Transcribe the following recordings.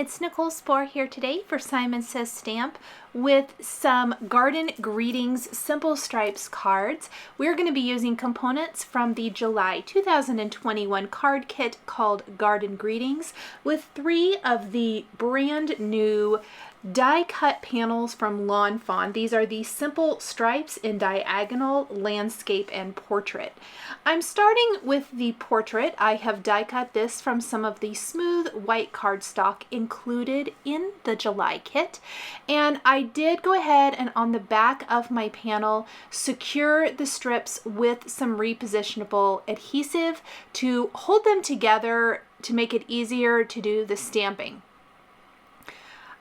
It's Nichol Spohr here today for Simon Says Stamp with some Garden Greetings Simple Stripes cards. We're going to be using components from the July 2021 card kit called Garden Greetings with 3 of the brand new die cut panels from Fawn. These are the simple stripes in diagonal, landscape, and portrait. I'm starting with the portrait. I have die cut this from some of the smooth white cardstock included in the July kit, and I did go ahead and on the back of my panel secure the strips with some repositionable adhesive to hold them together to make it easier to do the stamping.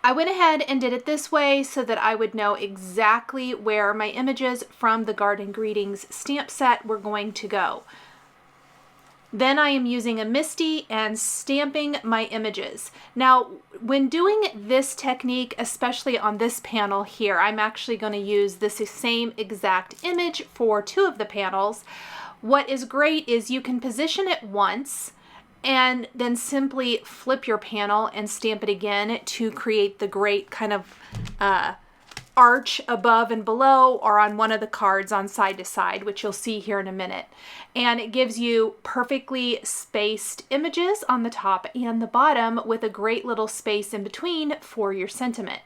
I went ahead and did it this way so that I would know exactly where my images from the Garden Greetings stamp set were going to go. Then I am using a MISTI and stamping my images. Now, when doing this technique, especially on this panel here, I'm actually going to use this same exact image for 2 of the panels. What is great is you can position it once and then simply flip your panel and stamp it again to create the great kind of arch above and below, or on one of the cards on side to side, which you'll see here in a minute. And it gives you perfectly spaced images on the top and the bottom with a great little space in between for your sentiment.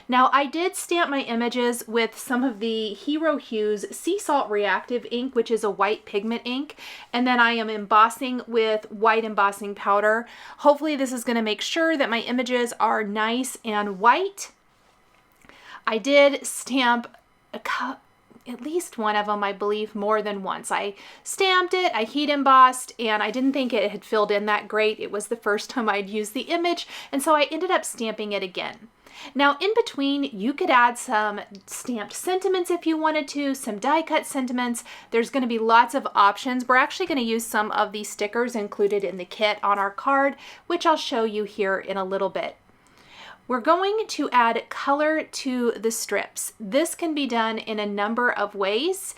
Now, I did stamp my images with some of the Hero Hues Sea Salt Reactive ink, which is a white pigment ink, and then I am embossing with white embossing powder. Hopefully this is going to make sure that my images are nice and white. I did stamp at least one of them, I believe, more than once. I stamped it, I heat embossed, and I didn't think it had filled in that great. It was the first time I'd used the image, and so I ended up stamping it again. Now, in between, you could add some stamped sentiments if you wanted to, some die cut sentiments. There's going to be lots of options. We're actually going to use some of these stickers included in the kit on our card, which I'll show you here in a little bit. We're going to add color to the strips. This can be done in a number of ways.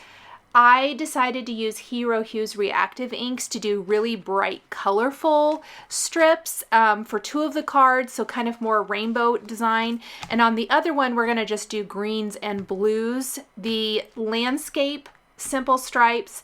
I decided to use Hero Hues Reactive inks to do really bright, colorful strips for 2 of the cards, so kind of more rainbow design. And on the other one, we're going to just do greens and blues. The landscape simple stripes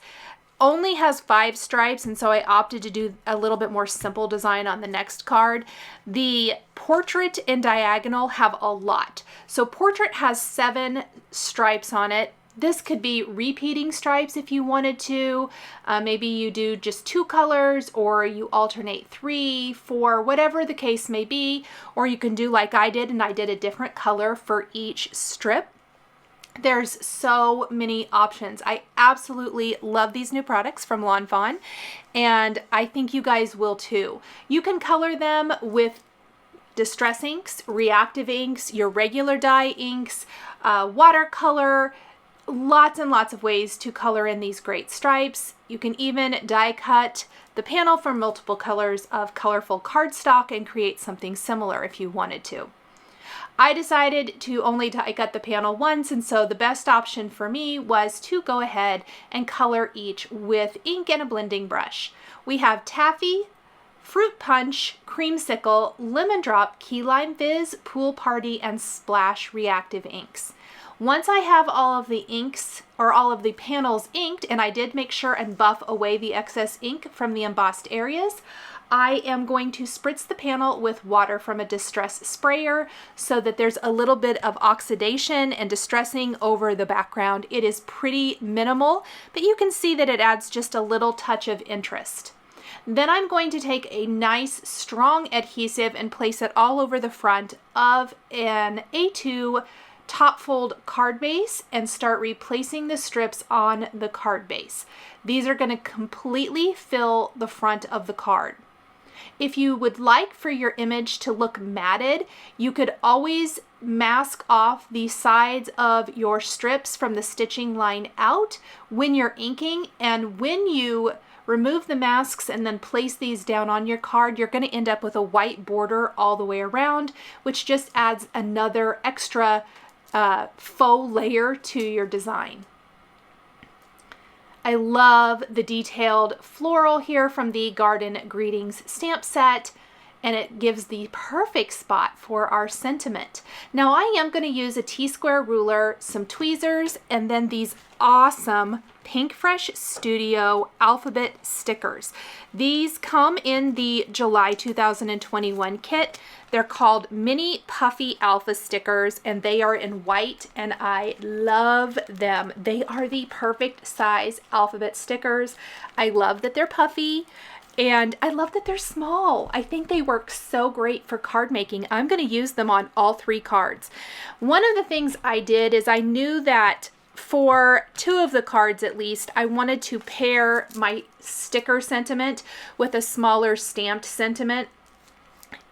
only has 5 stripes, and so I opted to do a little bit more simple design on the next card. The portrait and diagonal have a lot. So portrait has 7 stripes on it. This could be repeating stripes if you wanted to. Maybe you do just 2 colors, or you alternate 3, 4, whatever the case may be. Or you can do like I did, and I did a different color for each strip. There's so many options. I absolutely love these new products from Fawn, and I think you guys will too. You can color them with distress inks, reactive inks, your regular dye inks, watercolor, lots and lots of ways to color in these great stripes. You can even die cut the panel from multiple colors of colorful cardstock and create something similar if you wanted to. I decided to only die cut the panel once, and so the best option for me was to go ahead and color each with ink and a blending brush. We have Taffy, Fruit Punch, Creamsicle, Lemon Drop, Key Lime Fizz, Pool Party, and Splash Reactive inks. Once I have all of the inks, or all of the panels inked, and I did make sure and buff away the excess ink from the embossed areas, I am going to spritz the panel with water from a distress sprayer so that there's a little bit of oxidation and distressing over the background. It is pretty minimal, but you can see that it adds just a little touch of interest. Then I'm going to take a nice strong adhesive and place it all over the front of an A2 top fold card base and start replacing the strips on the card base. These are going to completely fill the front of the card. If you would like for your image to look matted, you could always mask off the sides of your strips from the stitching line out when you're inking, and when you remove the masks and then place these down on your card, you're going to end up with a white border all the way around, which just adds another extra faux layer to your design. I love the detailed floral here from the Garden Greetings stamp set. and it gives the perfect spot for our sentiment. Now I am going to use a T-square ruler, some tweezers, and then these awesome PinkFresh Studio alphabet stickers. These come in the July 2021 kit. They're called Mini Puffy Alpha stickers, and they are in white, and I love them. They are the perfect size alphabet stickers. I love that they're puffy, and I love that they're small. I think they work so great for card making. I'm going to use them on all 3 cards. One of the things I did is I knew that for 2 of the cards at least, I wanted to pair my sticker sentiment with a smaller stamped sentiment.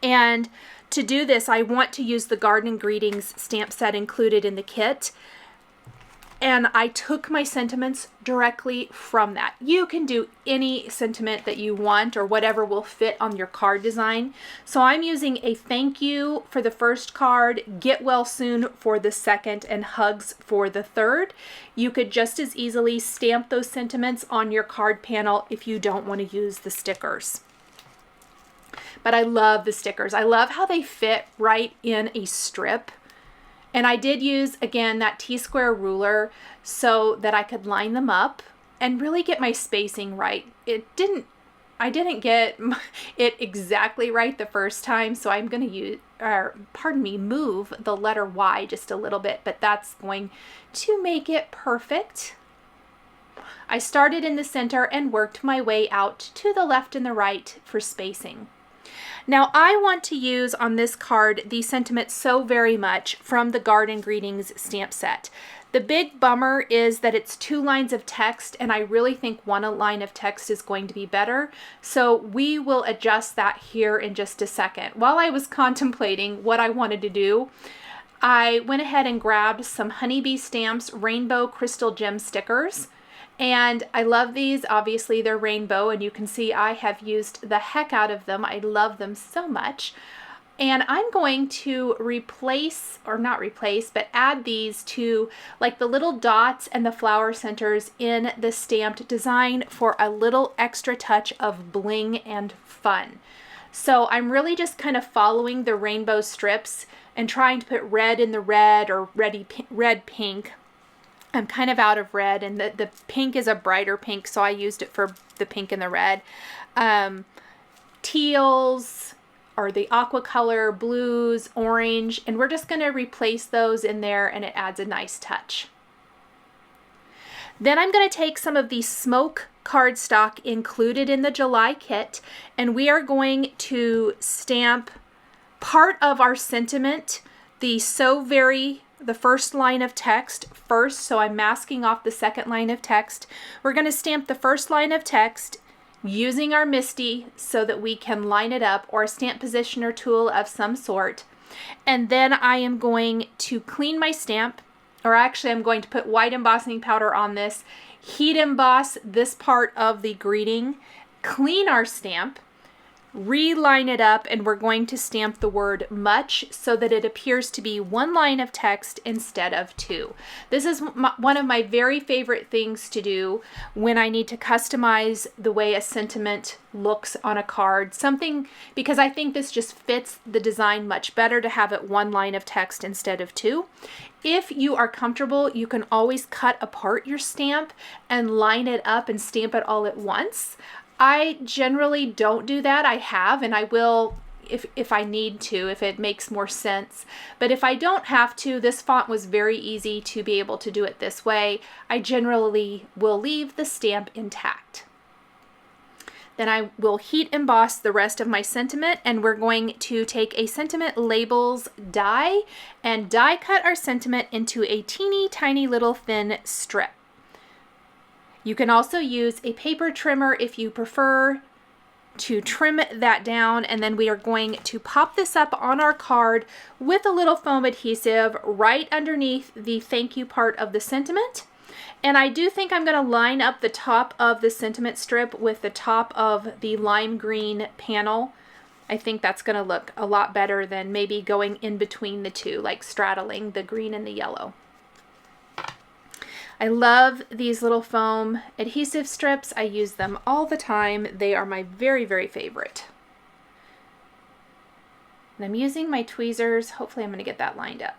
And to do this, I want to use the Garden Greetings stamp set included in the kit. And I took my sentiments directly from that. You can do any sentiment that you want or whatever will fit on your card design. So I'm using a thank you for the first card, get well soon for the second, and hugs for the third. You could just as easily stamp those sentiments on your card panel if you don't want to use the stickers. But I love the stickers. I love how they fit right in a strip. And I did use, again, that T-square ruler so that I could line them up and really get my spacing right. I didn't get it exactly right the first time, so I'm going to move the letter Y just a little bit, but that's going to make it perfect. I started in the center and worked my way out to the left and the right for spacing. Now I want to use on this card the sentiment So Very Much from the Garden Greetings stamp set. The big bummer is that it's 2 lines of text, and I really think 1 line of text is going to be better. So we will adjust that here in just a second. While I was contemplating what I wanted to do, I went ahead and grabbed some Honeybee Stamps Rainbow Crystal Gem stickers. And I love these. Obviously they're rainbow, and you can see I have used the heck out of them. I love them so much. And I'm going to add these to like the little dots and the flower centers in the stamped design for a little extra touch of bling and fun. So I'm really just kind of following the rainbow strips and trying to put red in the red or red pink. I'm kind of out of red, and the pink is a brighter pink, so I used it for the pink and the red. Teals, or the aqua color, blues, orange, and we're just going to replace those in there, and it adds a nice touch. Then I'm going to take some of the smoke cardstock included in the July kit, and we are going to stamp part of our sentiment, the first line of text first, so I'm masking off the second line of text. We're going to stamp the first line of text using our MISTI so that we can line it up, or a stamp positioner tool of some sort. And then I am going to clean my stamp, or actually I'm going to put white embossing powder on this, heat emboss this part of the greeting, clean our stamp, reline it up, and we're going to stamp the word much so that it appears to be 1 line of text instead of 2. This is one of my very favorite things to do when I need to customize the way a sentiment looks on a card. Because I think this just fits the design much better to have it 1 line of text instead of 2. If you are comfortable, you can always cut apart your stamp and line it up and stamp it all at once. I generally don't do that. I have, and I will if I need to, if it makes more sense. But if I don't have to, this font was very easy to be able to do it this way. I generally will leave the stamp intact. Then I will heat emboss the rest of my sentiment, and we're going to take a sentiment labels die and die cut our sentiment into a teeny tiny little thin strip. You can also use a paper trimmer if you prefer to trim that down, and then we are going to pop this up on our card with a little foam adhesive right underneath the thank you part of the sentiment. And I do think I'm going to line up the top of the sentiment strip with the top of the lime green panel. I think that's going to look a lot better than maybe going in between the two, like straddling the green and the yellow. I love these little foam adhesive strips. I use them all the time. They are my very, very favorite. And I'm using my tweezers. Hopefully I'm going to get that lined up.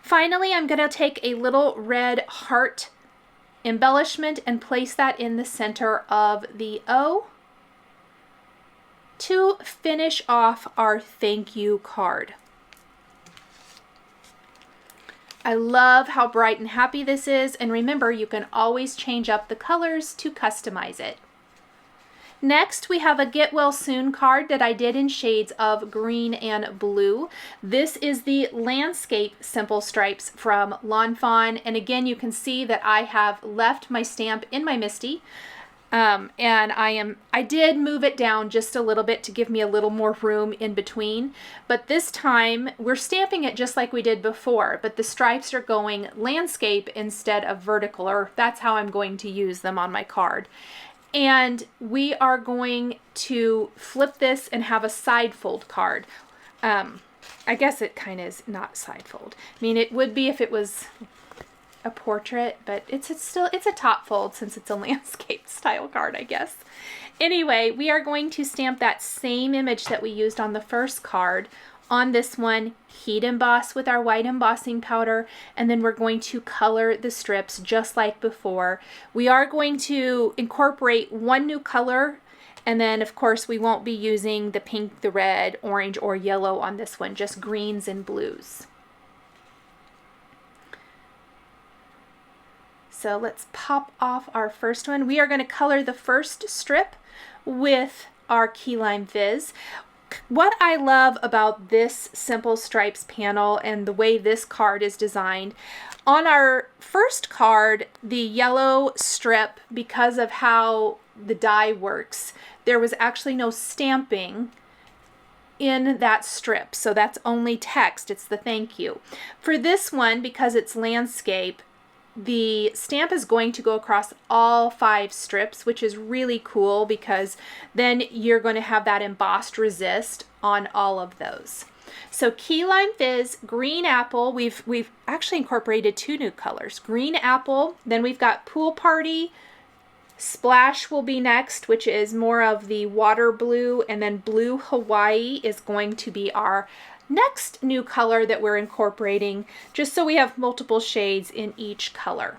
Finally, I'm going to take a little red heart embellishment and place that in the center of the O to finish off our thank you card. I love how bright and happy this is, and remember, you can always change up the colors to customize it. Next, we have a Get Well Soon card that I did in shades of green and blue. This is the Landscape Simple Stripes from Lawn Fawn, and again, you can see that I have left my stamp in my MISTI, and I did move it down just a little bit to give me a little more room in between, but this time we're stamping it just like we did before, but the stripes are going landscape instead of vertical, or that's how I'm going to use them on my card. And we are going to flip this and have a side fold card. I guess it kind of is not side fold. I mean, it would be if it was a portrait, but it's a top fold since it's a landscape style card, I guess. Anyway, we are going to stamp that same image that we used on the first card on this one, heat emboss with our white embossing powder, and then we're going to color the strips just like before. We are going to incorporate one new color, and then of course we won't be using the pink, the red, orange, or yellow on this one, just greens and blues. So let's pop off our first one. We are going to color the first strip with our Key Lime Fizz. What I love about this Simple Stripes panel and the way this card is designed, on our first card, the yellow strip, because of how the die works, there was actually no stamping in that strip, so that's only text. It's the thank you. For this one, because it's landscape, the stamp is going to go across all 5 strips, which is really cool because then you're going to have that embossed resist on all of those. So Key Lime Fizz, Green Apple, we've actually incorporated 2 new colors. Green Apple, then we've got Pool Party, Splash will be next, which is more of the water blue, and then Blue Hawaii is going to be our next new color that we're incorporating, just so we have multiple shades in each color.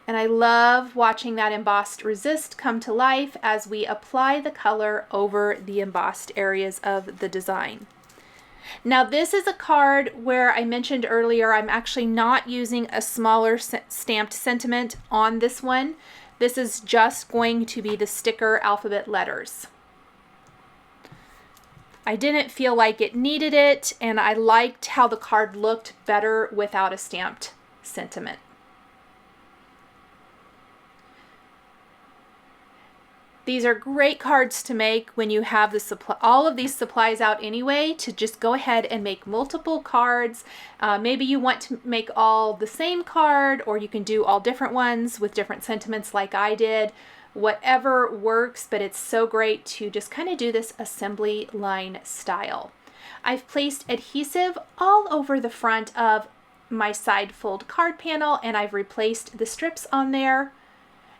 And I love watching that embossed resist come to life as we apply the color over the embossed areas of the design. Now this is a card where I mentioned earlier I'm actually not using a smaller stamped sentiment on this one. This is just going to be the sticker alphabet letters. I didn't feel like it needed it, and I liked how the card looked better without a stamped sentiment. These are great cards to make when you have the all of these supplies out anyway, to just go ahead and make multiple cards. Maybe you want to make all the same card, or you can do all different ones with different sentiments like I did. Whatever works, but it's so great to just kind of do this assembly line style. I've placed adhesive all over the front of my side fold card panel, and I've replaced the strips on there.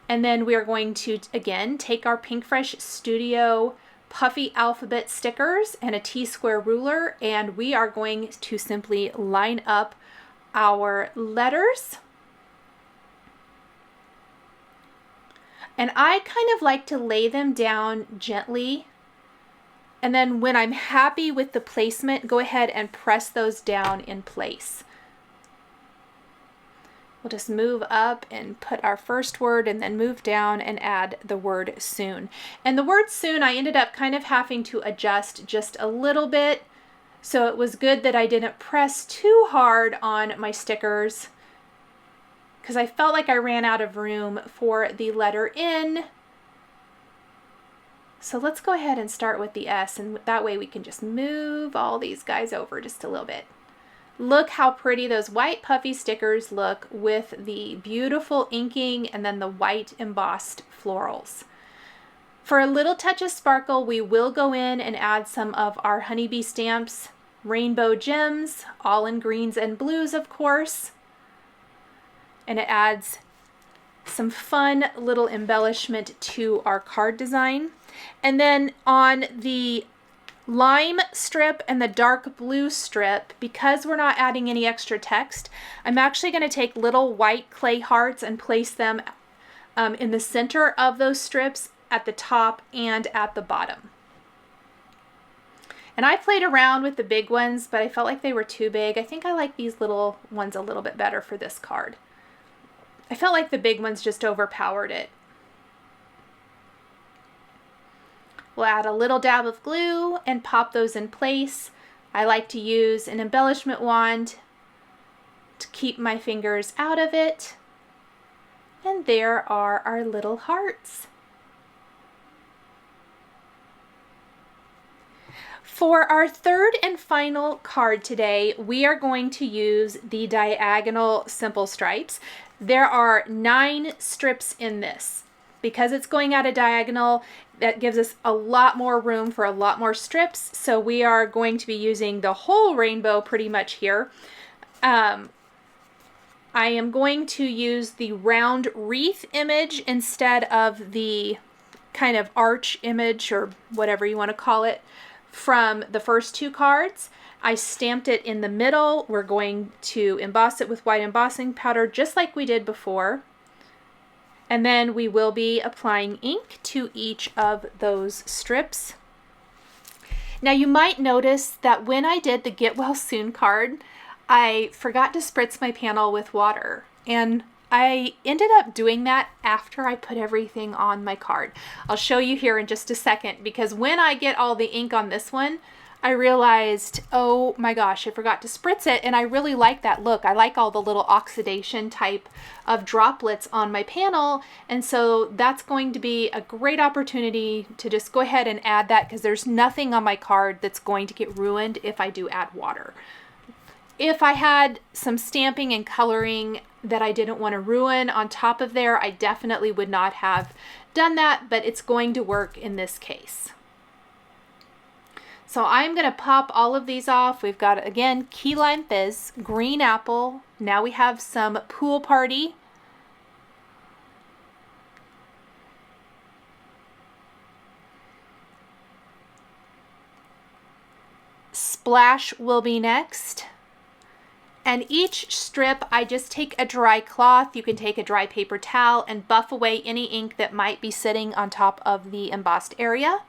And then we are going to, again, take our PinkFresh Studio Puffy alphabet stickers and a T-square ruler, and we are going to simply line up our letters. And I kind of like to lay them down gently, and then when I'm happy with the placement, go ahead and press those down in place. We'll just move up and put our first word, and then move down and add the word soon. And the word soon, I ended up kind of having to adjust just a little bit, so it was good that I didn't press too hard on my stickers, because I felt like I ran out of room for the letter N. So let's go ahead and start with the S, and that way we can just move all these guys over just a little bit. Look how pretty those white puffy stickers look with the beautiful inking and then the white embossed florals. For a little touch of sparkle, we will go in and add some of our honeybee stamps, rainbow gems, all in greens and blues, of course. And it adds some fun little embellishment to our card design. And then on the lime strip and the dark blue strip, because we're not adding any extra text, I'm actually going to take little white clay hearts and place them in the center of those strips, at the top and at the bottom. And I played around with the big ones, but I felt like they were too big. I think I like these little ones a little bit better for this card. I felt like the big ones just overpowered it. We'll add a little dab of glue and pop those in place. I like to use an embellishment wand to keep my fingers out of it. And there are our little hearts. For our third and final card today, we are going to use the diagonal simple stripes. There are 9 strips in this. Because it's going at a diagonal, that gives us a lot more room for a lot more strips. So we are going to be using the whole rainbow pretty much here. I am going to use the round wreath image instead of the kind of arch image, or whatever you want to call it, from the first 2 cards. I stamped it in the middle. We're going to emboss it with white embossing powder just like we did before. And then we will be applying ink to each of those strips. Now you might notice that when I did the Get Well Soon card, I forgot to spritz my panel with water. And I ended up doing that after I put everything on my card. I'll show you here in just a second, because when I get all the ink on this one, I realized, oh my gosh, I forgot to spritz it, and I really like that look. I like all the little oxidation type of droplets on my panel, and so that's going to be a great opportunity to just go ahead and add that, because there's nothing on my card that's going to get ruined if I do add water. If I had some stamping and coloring that I didn't want to ruin on top of there, I definitely would not have done that, but it's going to work in this case. So I'm going to pop all of these off. We've got, again, Key Lime Fizz, Green Apple. Now we have some Pool Party. Splash will be next. And each strip, I just take a dry cloth. You can take a dry paper towel and buff away any ink that might be sitting on top of the embossed area.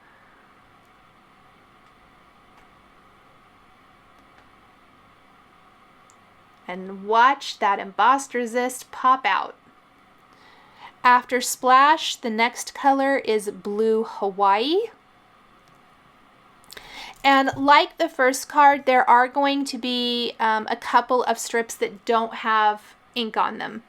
And watch that embossed resist pop out. After Splash, the next color is Blue Hawaii. And like the first card, there are going to be a couple of strips that don't have ink on them.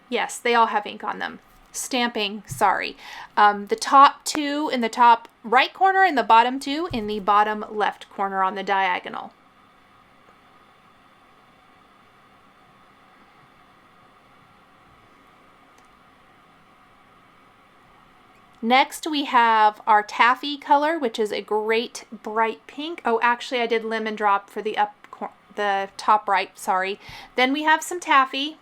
Yes, they all have ink on them. Stamping, sorry. The top 2 in the top right corner and the bottom 2 in the bottom left corner on the diagonal. Next we have our Taffy color, which is a great bright pink. Oh, actually I did Lemon Drop for the top right, sorry. Then we have some Taffy.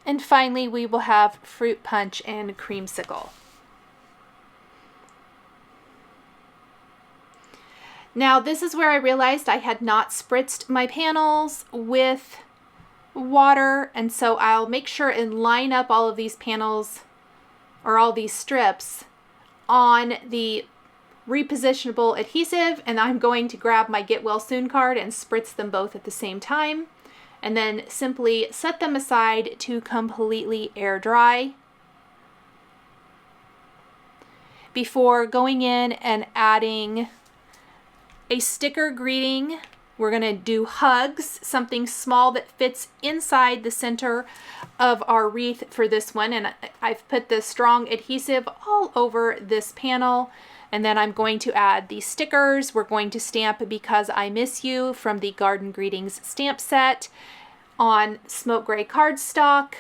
And finally we will have Fruit Punch and Creamsicle. Now this is where I realized I had not spritzed my panels with water, and so I'll make sure and line up all of these panels, or all these strips, on the repositionable adhesive, and I'm going to grab my Get Well Soon card and spritz them both at the same time, and then simply set them aside to completely air dry before going in and adding a sticker greeting. We're going to do hugs, something small that fits inside the center of our wreath for this one. And I've put the strong adhesive all over this panel. And then I'm going to add the stickers. We're going to stamp Because I Miss You from the Garden Greetings stamp set on smoke gray cardstock.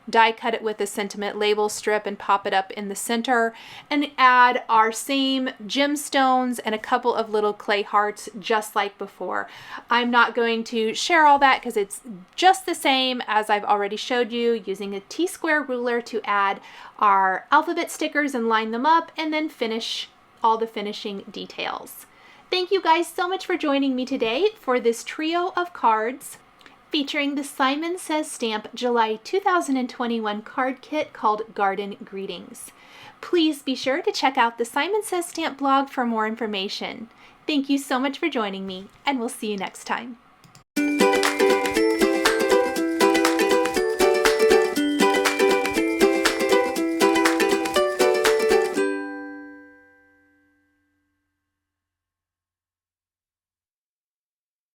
die cut it with a sentiment label strip and pop it up in the center, and add our same gemstones and a couple of little clay hearts just like before. I'm not going to share all that because it's just the same as I've already showed you, using a T-square ruler to add our alphabet stickers and line them up, and then finish all the finishing details. Thank you guys so much for joining me today for this trio of cards featuring the Simon Says Stamp July 2021 card kit called Garden Greetings. Please be sure to check out the Simon Says Stamp blog for more information. Thank you so much for joining me, and we'll see you next time.